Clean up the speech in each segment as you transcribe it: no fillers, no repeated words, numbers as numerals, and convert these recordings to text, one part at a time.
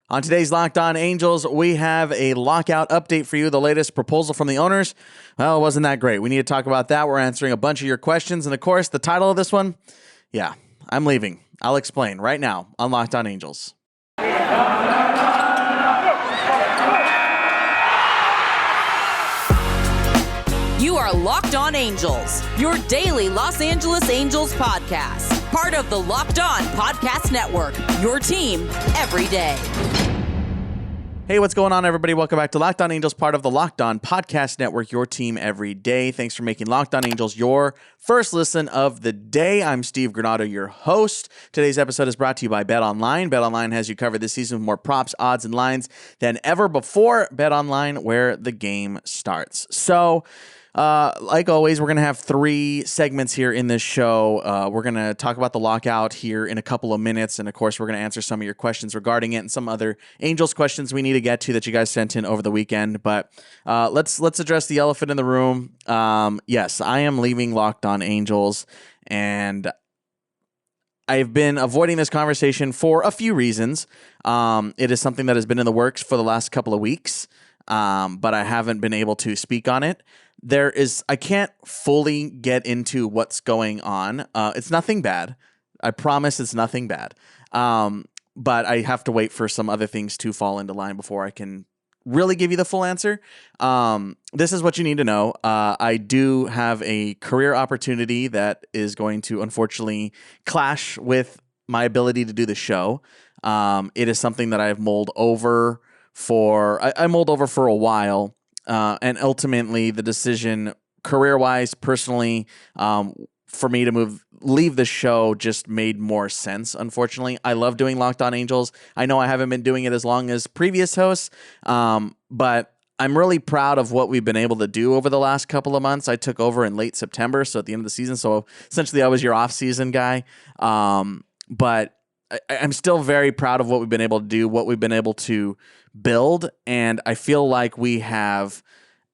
On today's Locked On Angels, we have a lockout update for you. The latest proposal from the owners, well, it wasn't that great. We need to talk about that. We're answering a bunch of your questions. And of course, the title of this one, yeah, I'm leaving. I'll explain right now on Locked On Angels. You are Locked On Angels, your daily Los Angeles Angels podcast. Part of the Locked On Podcast Network, your team every day. Hey, what's going on, everybody? Welcome back to Locked On Angels, part of the Locked On Podcast Network, your team every day. Thanks for making Locked On Angels your first listen of the day. I'm Steve Granado, your host. Today's episode is brought to you by BetOnline. BetOnline has you covered this season with more props, odds, and lines than ever before. BetOnline, where the game starts. So, like always, we're going to have three segments here in this show. We're going to talk about the lockout here in a couple of minutes. And of course, we're going to answer some of your questions regarding it and some other Angels questions we need to get to that you guys sent in over the weekend. But let's address the elephant in the room. Yes, I am leaving Locked On Angels, and I've been avoiding this conversation for a few reasons. It is something that has been in the works for the last couple of weeks, but I haven't been able to speak on it. I can't fully get into what's going on. It's nothing bad. I promise it's nothing bad. But I have to wait for some other things to fall into line before I can really give you the full answer. This is what you need to know. I do have a career opportunity that is going to unfortunately clash with my ability to do the show. It is something that I've mulled over I mulled over for a while. And ultimately, the decision, career-wise, personally, for me to leave the show just made more sense, unfortunately. I love doing Locked On Angels. I know I haven't been doing it as long as previous hosts, but I'm really proud of what we've been able to do over the last couple of months. I took over in late September, so at the end of the season. So essentially, I was your off-season guy. But I'm still very proud of what we've been able to do, what we've been able to build, and I feel like we have,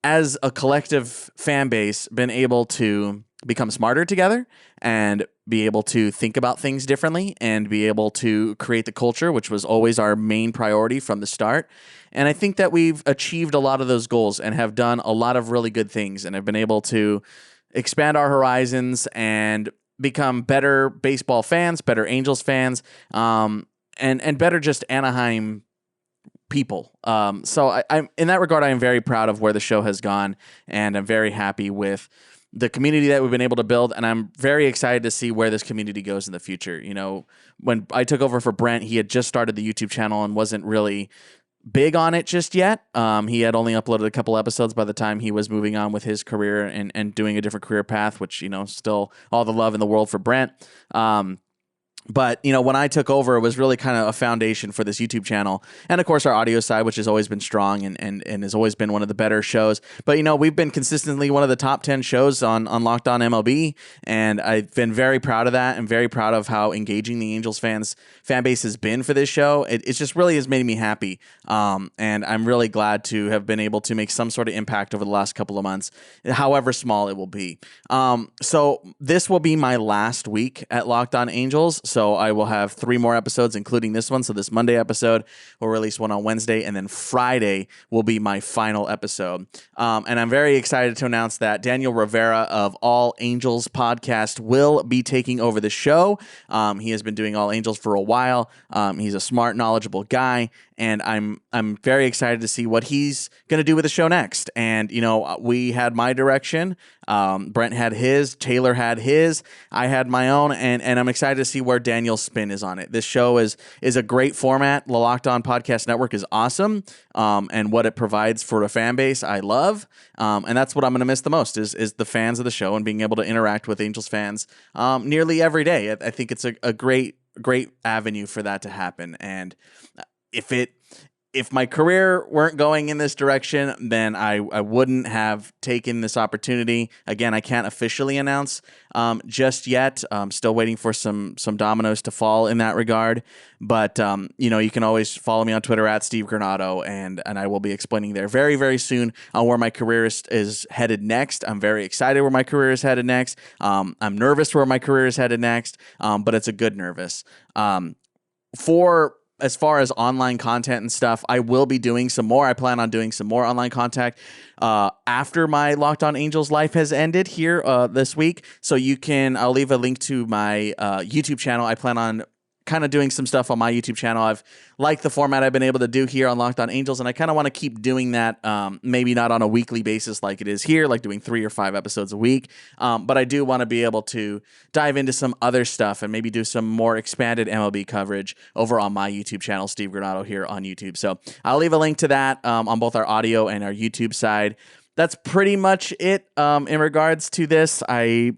as a collective fan base, been able to become smarter together and be able to think about things differently and be able to create the culture, which was always our main priority from the start. And I think that we've achieved a lot of those goals and have done a lot of really good things and have been able to expand our horizons and become better baseball fans, better Angels fans, and better just Anaheim people. So I'm in that regard, I am very proud of where the show has gone, and I'm very happy with the community that we've been able to build, and I'm very excited to see where this community goes in the future. You know, when I took over for Brent, he had just started the YouTube channel and wasn't really big on it just yet. He had only uploaded a couple episodes by the time he was moving on with his career and doing a different career path, which, you know, still all the love in the world for Brent. But, you know, when I took over, it was really kind of a foundation for this YouTube channel. And, of course, our audio side, which has always been strong and has always been one of the better shows. But, you know, we've been consistently one of the top 10 shows on Locked On MLB. And I've been very proud of that and very proud of how engaging the Angels fan base has been for this show. It just really has made me happy. And I'm really glad to have been able to make some sort of impact over the last couple of months, however small it will be. So this will be my last week at Locked On Angels. So I will have 3 more episodes, including this one. So this Monday episode, we'll release one on Wednesday, and then Friday will be my final episode. And I'm very excited to announce that Daniel Rivera of All Angels podcast will be taking over the show. He has been doing All Angels for a while. He's a smart, knowledgeable guy, and I'm very excited to see what he's going to do with the show next. And, you know, we had my direction. Brent had his, Taylor had his, I had my own, and I'm excited to see where Daniel's spin is on it. This show is a great format. The Locked On Podcast Network is awesome, and what it provides for a fan base, I love, and that's what I'm going to miss the most is the fans of the show and being able to interact with Angels fans nearly every day. I think it's a great avenue for that to happen, and if my career weren't going in this direction, then I wouldn't have taken this opportunity. Again, I can't officially announce just yet. I'm still waiting for some dominoes to fall in that regard. But, you know, you can always follow me on Twitter at Steve Granado, and I will be explaining there very, very soon on where my career is headed next. I'm very excited where my career is headed next. I'm nervous where my career is headed next, but it's a good nervous. For as far as online content and stuff, I will be doing some more. I plan on doing some more online content after my Locked On Angels life has ended here this week. So I'll leave a link to my YouTube channel. I plan on kind of doing some stuff on my YouTube channel. I've liked the format I've been able to do here on Locked On Angels, and I kind of want to keep doing that, maybe not on a weekly basis like it is here, like doing 3 or 5 episodes a week, but I do want to be able to dive into some other stuff and maybe do some more expanded MLB coverage over on my YouTube channel, Steve Granado, here on YouTube. So I'll leave a link to that on both our audio and our YouTube side. That's pretty much it in regards to this. I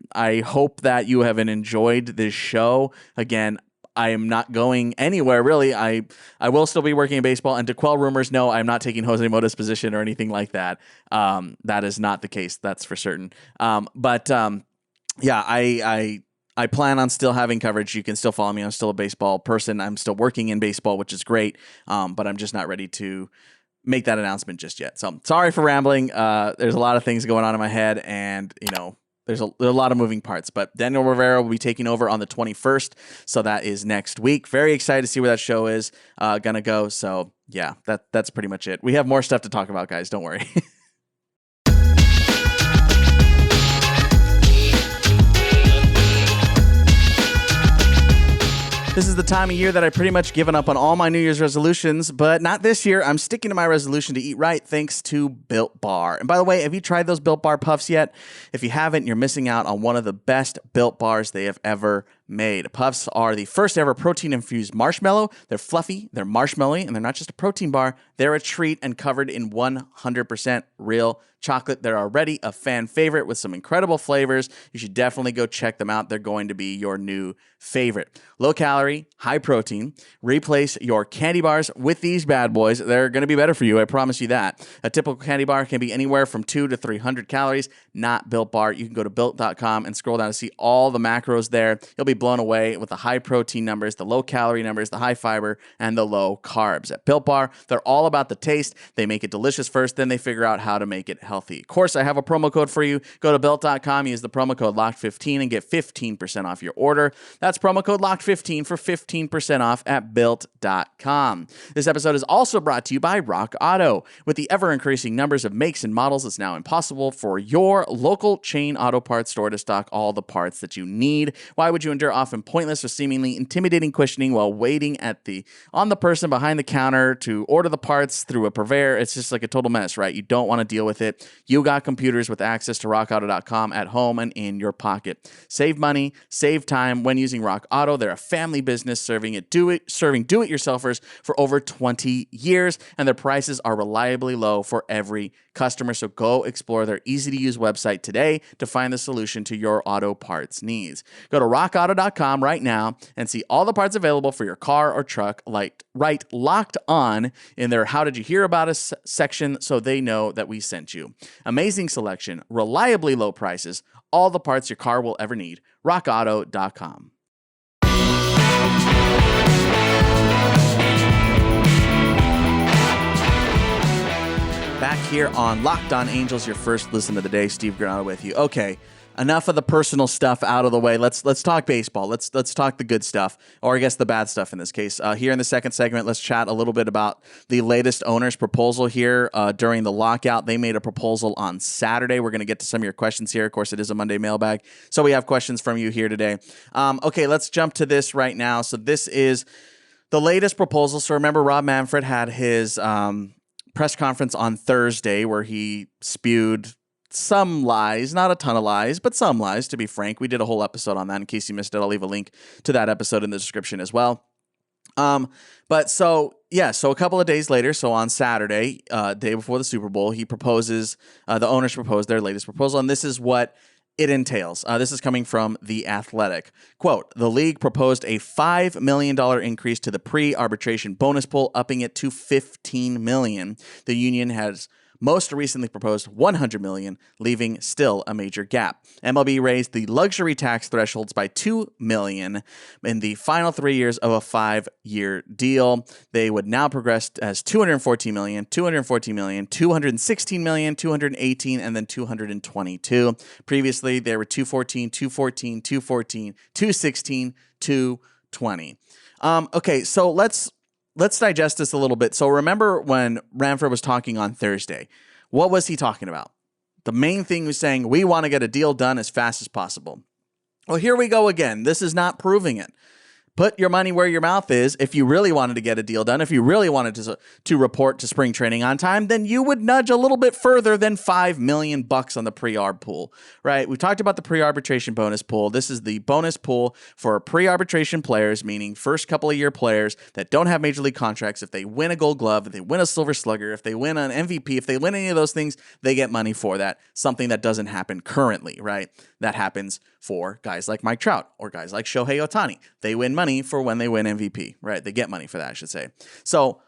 hope that you have enjoyed this show. Again, I am not going anywhere, really. I will still be working in baseball, and to quell rumors, no, I'm not taking Jose Mota's position or anything like that. That is not the case, that's for certain. Yeah, I plan on still having coverage. You can still follow me. I'm still a baseball person. I'm still working in baseball, which is great, but I'm just not ready to make that announcement just yet. So sorry for rambling. There's a lot of things going on in my head, and, there's a lot of moving parts, but Daniel Rivera will be taking over on the 21st, so that is next week. Very excited to see where that show is gonna go. So yeah, that's pretty much it. We have more stuff to talk about, guys. Don't worry. This is the time of year that I pretty much given up on all my New Year's resolutions, but not this year. I'm sticking to my resolution to eat right thanks to Built Bar. And by the way, have you tried those Built Bar Puffs yet? If you haven't, you're missing out on one of the best Built Bars they have ever made. Puffs are the first ever protein-infused marshmallow. They're fluffy, they're marshmallowy, and they're not just a protein bar. They're a treat and covered in 100% real chocolate. They're already a fan favorite with some incredible flavors. You should definitely go check them out. They're going to be your new favorite. Low calorie, high protein. Replace your candy bars with these bad boys. They're going to be better for you. I promise you that. A typical candy bar can be anywhere from 200 to 300 calories. Not Built Bar. You can go to built.com and scroll down to see all the macros there. You'll be blown away with the high protein numbers, the low calorie numbers, the high fiber, and the low carbs. At Built Bar, they're all about the taste. They make it delicious first, then they figure out how to make it healthy. Of course, I have a promo code for you. Go to built.com, use the promo code LOCKED15 and get 15% off your order. That's promo code LOCKED15 for 15% off at built.com. This episode is also brought to you by Rock Auto. With the ever-increasing numbers of makes and models, it's now impossible for your local chain auto parts store to stock all the parts that you need. Why would you endure often pointless or seemingly intimidating questioning while waiting on the person behind the counter to order the parts through a purveyor? It's just like a total mess, right? You don't want to deal with it. You got computers with access to rockauto.com at home and in your pocket. Save money, save time when using Rock Auto. They're a family business serving do-it-yourselfers for over 20 years, and their prices are reliably low for every customer. So go explore their easy-to-use website today to find the solution to your auto parts needs. Go to rockauto.com right now and see all the parts available for your car or truck, right locked on in their How Did You Hear About Us section, so they know that we sent you. Amazing selection, reliably low prices, all the parts your car will ever need. rockauto.com. Back here on Locked On Angels, your first listen of the day. Steve Granado with you. Okay, enough of the personal stuff out of the way. Let's talk baseball. Let's talk the good stuff, or I guess the bad stuff in this case. Here in the second segment, let's chat a little bit about the latest owner's proposal here during the lockout. They made a proposal on Saturday. We're going to get to some of your questions here. Of course, it is a Monday mailbag, so we have questions from you here today. Okay, let's jump to this right now. So this is the latest proposal. So remember, Rob Manfred had his press conference on Thursday where he spewed some lies, not a ton of lies, but some lies, to be frank. We did a whole episode on that. In case you missed it, I'll leave a link to that episode in the description as well. So a couple of days later, so on Saturday, day before the Super Bowl, the owners proposed their latest proposal, and this is what it entails. This is coming from The Athletic. Quote, the league proposed a $5 million increase to the pre-arbitration bonus pool, upping it to $15 million. The union has most recently proposed $100 million, leaving still a major gap. MLB raised the luxury tax thresholds by $2 million in the final 3 years of a 5-year deal. They would now progress as $214 million, $214 million, $216 million, $218, and then $222. Previously, there were $214, $214, $214, $216, $220. Okay, so let's let's digest this a little bit. So remember when Manfred was talking on Thursday, what was he talking about? The main thing was saying, we want to get a deal done as fast as possible. Well, here we go again. This is not proving it. Put your money where your mouth is. If you really wanted to get a deal done, if you really wanted to report to spring training on time, then you would nudge a little bit further than $5 million on the pre-arb pool, right? We talked about the pre-arbitration bonus pool. This is the bonus pool for pre-arbitration players, meaning first couple of year players that don't have major league contracts. If they win a Gold Glove, if they win a Silver Slugger, if they win an MVP, if they win any of those things, they get money for that. Something that doesn't happen currently, right? That happens for guys like Mike Trout or guys like Shohei Ohtani. They win money for when they win MVP, right? They get money for that, I should say. So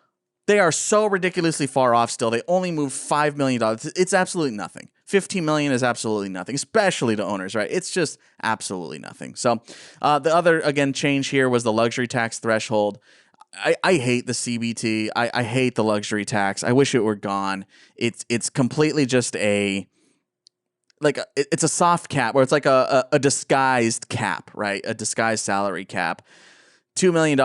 they are so ridiculously far off still. They only moved $5 million. It's absolutely nothing. $15 million is absolutely nothing, especially to owners, right? It's just absolutely nothing. So the other, again, change here was the luxury tax threshold. I hate the CBT. I hate the luxury tax. I wish it were gone. It's completely just it's a soft cap, or it's like a disguised cap, right? A disguised salary cap. $2 million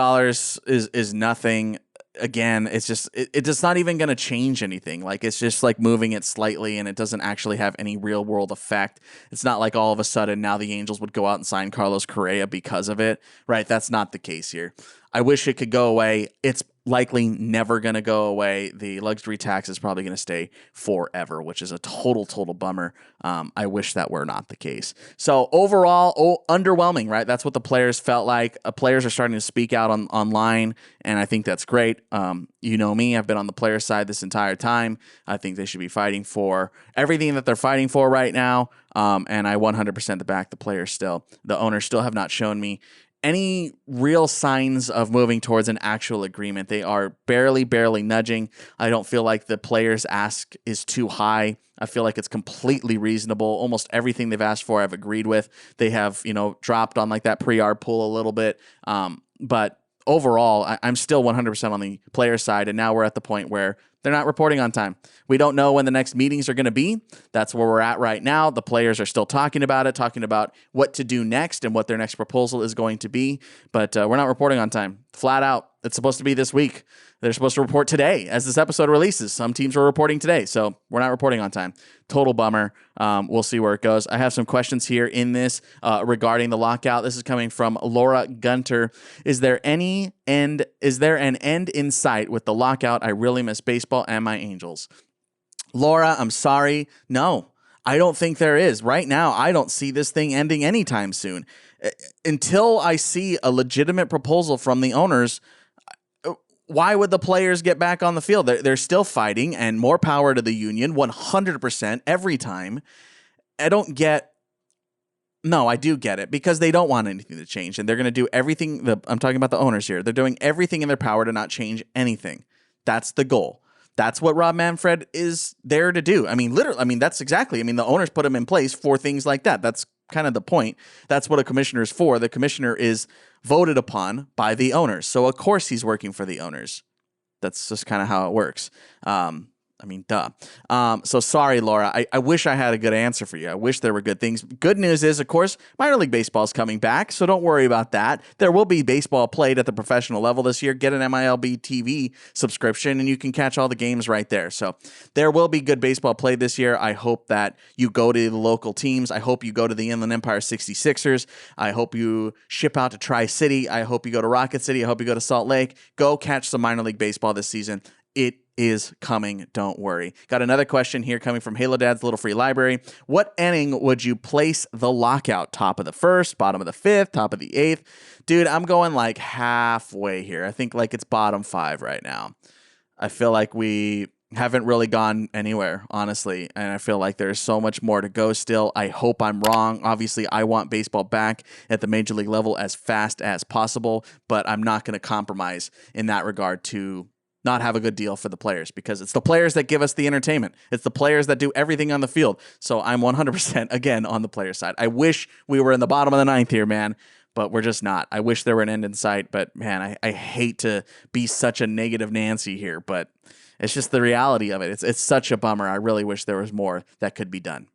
is nothing. Again, it's just it's not even going to change anything. Like, it's just like moving it slightly, and it doesn't actually have any real world effect. It's not like all of a sudden now the Angels would go out and sign Carlos Correa because of it, right? That's not the case here. I wish it could go away. It's likely never going to go away. The luxury tax is probably going to stay forever, which is a total bummer. I wish that were not the case. So overall, underwhelming, right? That's what the players felt like. Players are starting to speak out online, and I think that's great. You know me, I've been on the player side this entire time. I think they should be fighting for everything that they're fighting for right now, and I 100% back the players still. The owners still have not shown me any real signs of moving towards an actual agreement. They are barely nudging. I don't feel like the players' ask is too high. I feel like it's completely reasonable. Almost everything they've asked for, I've agreed with. They have, dropped on like that pre-arb pool a little bit. But overall, I'm still 100% on the player side. And now we're at the point where they're not reporting on time. We don't know when the next meetings are going to be. That's where we're at right now. The players are still talking about it, talking about what to do next and what their next proposal is going to be. But we're not reporting on time. Flat out. It's supposed to be this week. They're supposed to report today as this episode releases. Some teams are reporting today, so we're not reporting on time. Total bummer. We'll see where it goes. I have some questions here in this regarding the lockout. This is coming from Laura Gunter. Is there an end in sight with the lockout? I really miss baseball and my Angels. Laura, I'm sorry. No, I don't think there is. Right now, I don't see this thing ending anytime soon. Until I see a legitimate proposal from the owners, why would the players get back on the field? They're still fighting, and more power to the union, 100% every time. I do get it, because they don't want anything to change, and they're going to do everything. I'm talking about the owners here. They're doing everything in their power to not change anything. That's the goal. That's what Rob Manfred is there to do. That's exactly. The owners put him in place for things like that. That's kind of the point. That's what a commissioner is for. The commissioner is voted upon by the owners. So, of course, he's working for the owners. That's just kind of how it works. Duh. So sorry, Laura. I wish I had a good answer for you. I wish there were good things. Good news is, of course, minor league baseball is coming back, so don't worry about that. There will be baseball played at the professional level this year. Get an MILB TV subscription, and you can catch all the games right there. So there will be good baseball played this year. I hope that you go to the local teams. I hope you go to the Inland Empire 66ers. I hope you ship out to Tri-City. I hope you go to Rocket City. I hope you go to Salt Lake. Go catch some minor league baseball this season. It is coming. Don't worry. Got another question here coming from Halo Dad's Little Free Library. What inning would you place the lockout? Top of the first, bottom of the fifth, top of the eighth? Dude, I'm going like halfway here. I think like it's bottom 5 right now. I feel like we haven't really gone anywhere, honestly, and I feel like there's so much more to go still. I hope I'm wrong. Obviously, I want baseball back at the major league level as fast as possible, but I'm not going to compromise in that regard to not have a good deal for the players, because it's the players that give us the entertainment. It's the players that do everything on the field. So I'm 100% again on the player side. I wish we were in the bottom of the 9th here, man, but we're just not. I wish there were an end in sight, but man, I hate to be such a negative Nancy here, but it's just the reality of it. It's such a bummer. I really wish there was more that could be done.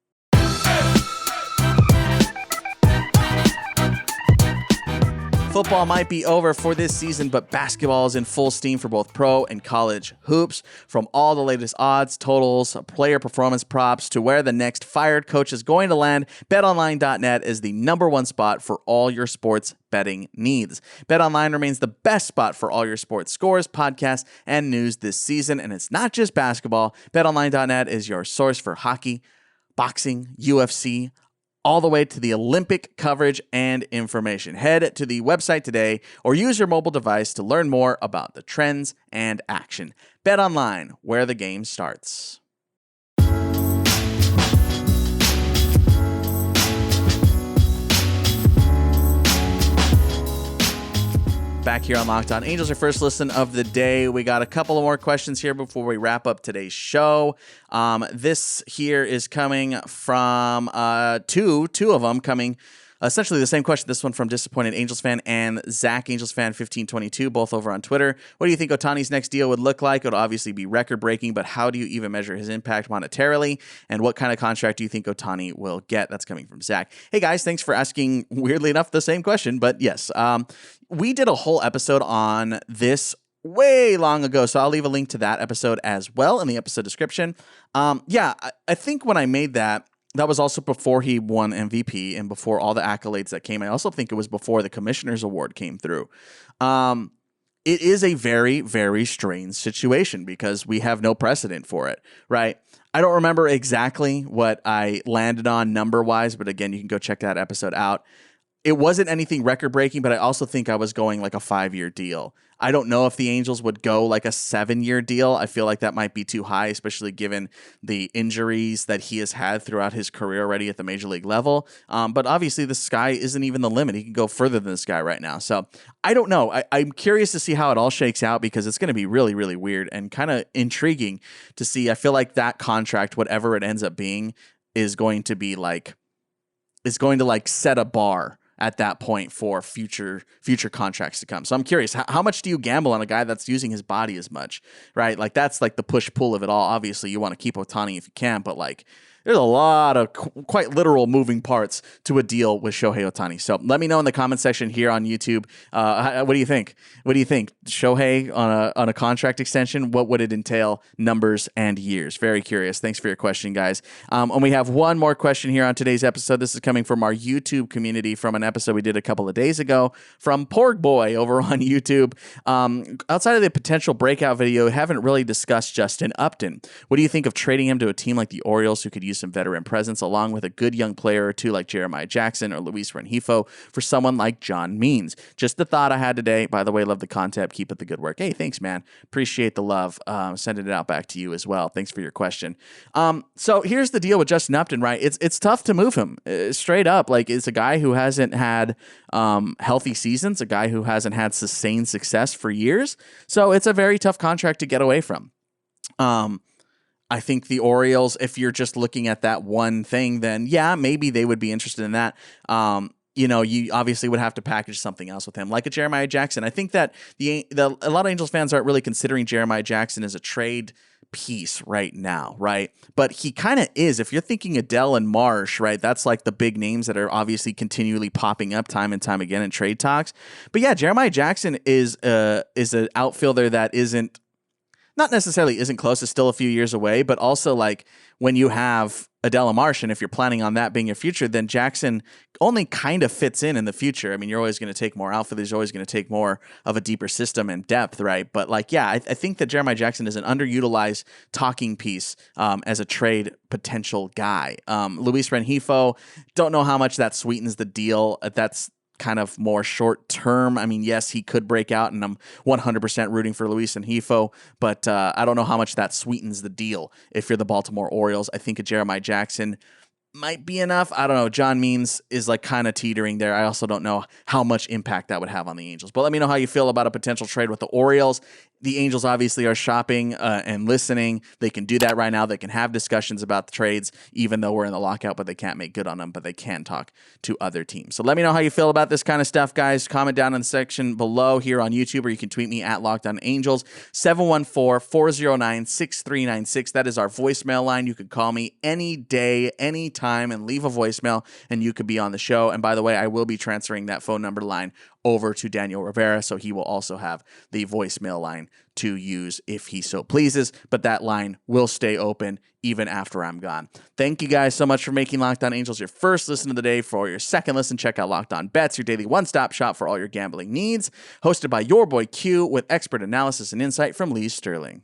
Football might be over for this season, but basketball is in full steam for both pro and college hoops. From all the latest odds, totals, player performance props, to where the next fired coach is going to land, BetOnline.net is the number one spot for all your sports betting needs. BetOnline remains the best spot for all your sports scores, podcasts, and news this season. And it's not just basketball. BetOnline.net is your source for hockey, boxing, UFC, all the way to the Olympic coverage and information. Head to the website today or use your mobile device to learn more about the trends and action. Bet Online, where the game starts. Back here on Locked On Angels, your first listen of the day. We got a couple of more questions here before we wrap up today's show. This here is coming from two of them coming essentially the same question. This one from Disappointed Angels Fan and Zach Angels Fan 1522, both over on Twitter. What do you think Ohtani's next deal would look like? It would obviously be record-breaking, but how do you even measure his impact monetarily? And what kind of contract do you think Ohtani will get? That's coming from Zach. Hey guys, thanks for asking, weirdly enough, the same question. But yes, we did a whole episode on this way long ago, so I'll leave a link to that episode as well in the episode description. I think when I made that was also before he won MVP and before all the accolades that came. I also think it was before the Commissioner's Award came through. It is a very, very strange situation because we have no precedent for it, right? I don't remember exactly what I landed on number-wise, but again, you can go check that episode out. It wasn't anything record-breaking, but I also think I was going like a 5-year deal. I don't know if the Angels would go like a 7-year deal. I feel like that might be too high, especially given the injuries that he has had throughout his career already at the major league level. But obviously the sky isn't even the limit. He can go further than the sky right now. So I don't know. I'm curious to see how it all shakes out because it's going to be really, really weird and kind of intriguing to see. I feel like that contract, whatever it ends up being, is going to set a bar at that point for future contracts to come. So I'm curious, how much do you gamble on a guy that's using his body as much, right? Like that's like the push-pull of it all. Obviously, you want to keep Ohtani if you can, but like there's a lot of quite literal moving parts to a deal with Shohei Ohtani. So let me know in the comment section here on YouTube. What do you think? What do you think? Shohei on a contract extension, what would it entail, numbers and years? Very curious. Thanks for your question, guys. And we have one more question here on today's episode. This is coming from our YouTube community from an episode we did a couple of days ago from Porg Boy over on YouTube. Outside of the potential breakout video, haven't really discussed Justin Upton. What do you think of trading him to a team like the Orioles who could use some veteran presence along with a good young player or two like Jeremiah Jackson or Luis Rengifo for someone like John Means? Just the thought I had today. By the way, love the content. Keep up the good work. Hey, thanks, man. Appreciate the love. Sending it out back to you as well. Thanks for your question. So here's the deal with Justin Upton, right? It's tough to move him straight up. Like it's a guy who hasn't had healthy seasons, a guy who hasn't had sustained success for years. So it's a very tough contract to get away from. I think the Orioles, if you're just looking at that one thing, then yeah, maybe they would be interested in that. You obviously would have to package something else with him, like a Jeremiah Jackson. I think that a lot of Angels fans aren't really considering Jeremiah Jackson as a trade piece right now, right? But he kind of is. If you're thinking Adele and Marsh, right, that's like the big names that are obviously continually popping up time and time again in trade talks. But yeah, Jeremiah Jackson is an outfielder that not necessarily isn't close, is still a few years away, but also like when you have Adele Marsh, and if you're planning on that being your future, then Jackson only kind of fits in the future. I mean, you're always going to take more outfielders, you're always going to take more of a deeper system and depth, right? But like, yeah, I think that Jeremiah Jackson is an underutilized talking piece as a trade potential guy. Luis Rengifo, don't know how much that sweetens the deal. That's kind of more short term. I mean, yes, he could break out, and I'm 100% rooting for Luis Rengifo, but I don't know how much that sweetens the deal. If you're the Baltimore Orioles, I think a Jeremiah Jackson might be enough. I don't know. John Means is like kind of teetering there. I also don't know how much impact that would have on the Angels. But let me know how you feel about a potential trade with the Orioles. The Angels obviously are shopping and listening. They can do that right now. They can have discussions about the trades, even though we're in the lockout, but they can't make good on them, but they can talk to other teams. So let me know how you feel about this kind of stuff, guys. Comment down in the section below here on YouTube, or you can tweet me at LockedOnAngels, 714-409-6396. That is our voicemail line. You can call me any day, any time, and leave a voicemail, and you could be on the show. And by the way, I will be transferring that phone number line over to Daniel Rivera, so he will also have the voicemail line to use if he so pleases, but that line will stay open even after I'm gone. Thank you guys so much for making Locked On Angels your first listen of the day. For your second listen, check out Locked On Bets, your daily one-stop shop for all your gambling needs, hosted by your boy Q, with expert analysis and insight from Lee Sterling.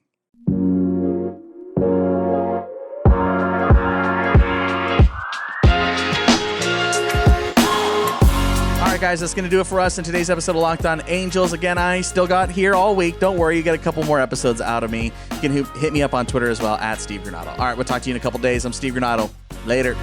Guys, that's going to do it for us in today's episode of Locked On Angels. Again, I still got here all week. Don't worry, you get a couple more episodes out of me. You can hit me up on Twitter as well, at Steve Granado. All right, we'll talk to you in a couple days. I'm Steve Granado. Later.